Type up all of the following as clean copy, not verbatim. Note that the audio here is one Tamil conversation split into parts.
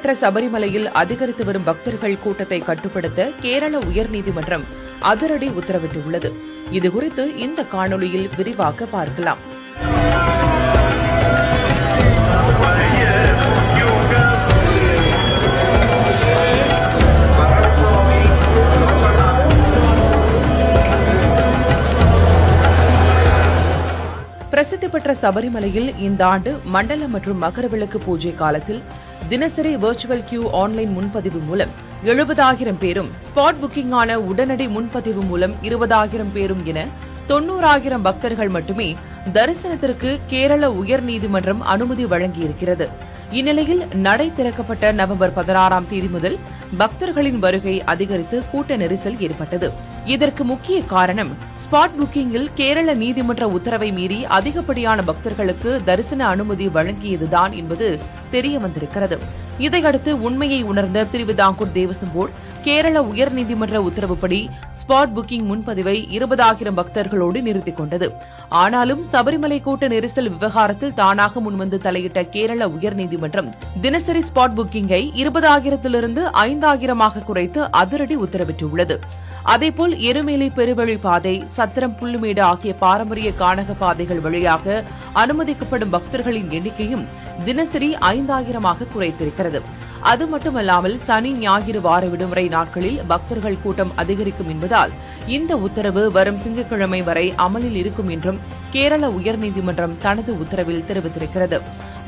பெற்ற சபரிமலையில் அதிகரித்து வரும் பக்தர்கள் கூட்டத்தை கட்டுப்படுத்த கேரள உயர்நீதிமன்றம் அதிரடி உத்தரவிட்டுள்ளது. இதுகுறித்து இந்த காணொலியில் விரிவாக பார்க்கலாம். பிரசித்தி பெற்ற சபரிமலையில் இந்த ஆண்டு மண்டல மற்றும் மகரவிளக்கு பூஜை காலத்தில் தினசரி வர்ச்சுவல் கியூ ஆன்லைன் முன்பதிவு மூலம் 70,000 பேரும், ஸ்பாட் புக்கிங்கான உடனடி முன்பதிவு மூலம் 20,000 பேரும் என 90,000 பக்தர்கள் மட்டுமே தரிசனத்திற்கு கேரள உயர்நீதிமன்றம் அனுமதி வழங்கியிருக்கிறது. இந்நிலையில் நடை திறக்கப்பட்ட நவம்பர் 16ஆம் தேதி முதல் பக்தர்களின் வருகை அதிகரித்து கூட்ட நெரிசல் ஏற்பட்டது. இதற்கு முக்கிய காரணம் ஸ்பாட் புக்கிங்கில் கேரள நீதிமன்ற உத்தரவை மீறி அதிகப்படியான பக்தர்களுக்கு தரிசன அனுமதி வழங்கியதுதான் என்பது தெரியவந்திருக்கிறது. இதையடுத்து உண்மையை உணர்ந்த திருவிதாங்கூர் தேவசம் போர்டு கேரள உயர்நீதிமன்ற உத்தரவுப்படி ஸ்பாட் புக்கிங் முன்பதிவை 20,000 பக்தர்களோடு நிறுத்திக் கொண்டது. ஆனாலும் சபரிமலை கூட்ட நெரிசல் விவகாரத்தில் தானாக முன்வந்து தலையிட்ட கேரள உயர்நீதிமன்றம் தினசரி ஸ்பாட் புக்கிங்கை 20,000 5,000 குறைத்து அதிரடி உத்தரவிட்டுள்ளது. அதேபோல் எருமேலி பெருவழி பாதை, சத்திரம், புல்லுமேடு ஆகிய பாரம்பரிய கானக பாதைகள் வழியாக அனுமதிக்கப்படும் பக்தர்களின் எண்ணிக்கையும் தினசரி 5,000 குறைத்திருக்கிறது. அது மட்டுமல்லாமல் சனி, ஞாயிறு வார விடுமுறை நாட்களில் பக்தர்கள் கூட்டம் அதிகரிக்கும் என்பதால் இந்த உத்தரவு வரும் திங்கட்கிழமை வரை அமலில் இருக்கும் என்றும் கேரள உயர்நீதிமன்றம் தனது உத்தரவில் தெரிவித்திருக்கிறது.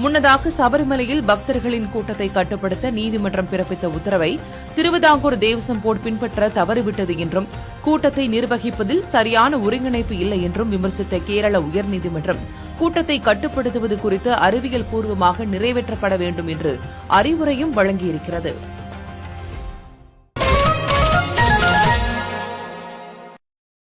முன்னதாக சபரிமலையில் பக்தர்களின் கூட்டத்தை கட்டுப்படுத்த நீதிமன்றம் பிறப்பித்த உத்தரவை திருவிதாங்கூர் தேவசம் போர்டு பின்பற்ற தவறிவிட்டது என்றும், கூட்டத்தை நிர்வகிப்பதில் சரியான ஒருங்கிணைப்பு இல்லை என்றும் விமர்சித்த கேரள உயர்நீதிமன்றம் கூட்டத்தை கட்டுப்படுத்துவது குறித்து அறிவியல் பூர்வமாக நிறைவேற்றப்பட வேண்டும் என்று அறிவுரையும் வழங்கியிருக்கிறது.